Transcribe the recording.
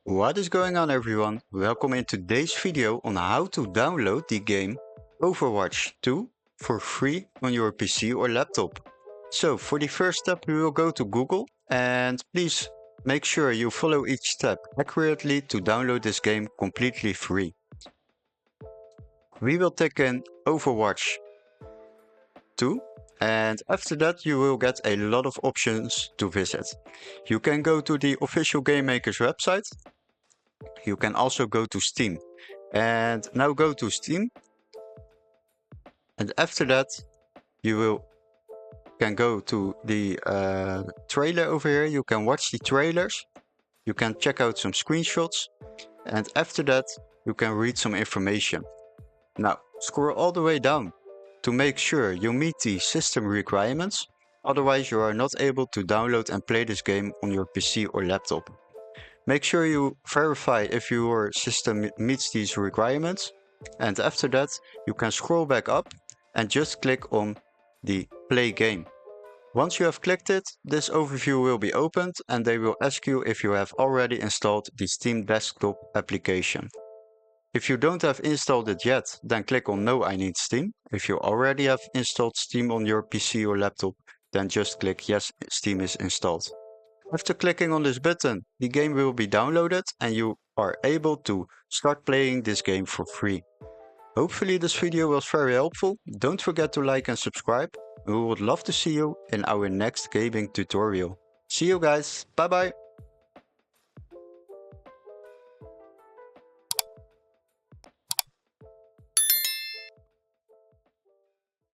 What is going on, everyone? Welcome in today's video on how to download the game Overwatch 2 for free on your PC or laptop. So for the first step we will go to Google, and please make sure you follow each step accurately to download this game completely free. We will type in Overwatch 2, and after that you will get a lot of options to visit. You can go to the official game maker's website. You can also go to Steam, and now go to Steam, and after that you can go to the trailer over here. You can watch the trailers, you can check out some screenshots, and after that you can read some information. Now scroll all the way down to make sure you meet the system requirements, otherwise you are not able to download and play this game on your PC or laptop. Make sure you verify if your system meets these requirements, and after that you can scroll back up and just click on the play game. Once you have clicked it, this overview will be opened and they will ask you if you have already installed the Steam desktop application. If you don't have installed it yet, then click on No, I need Steam. If you already have installed Steam on your PC or laptop, then just click Yes, Steam is installed. After clicking on this button, the game will be downloaded and you are able to start playing this game for free. Hopefully this video was very helpful. Don't forget to like and subscribe. We would love to see you in our next gaming tutorial. See you guys, bye bye!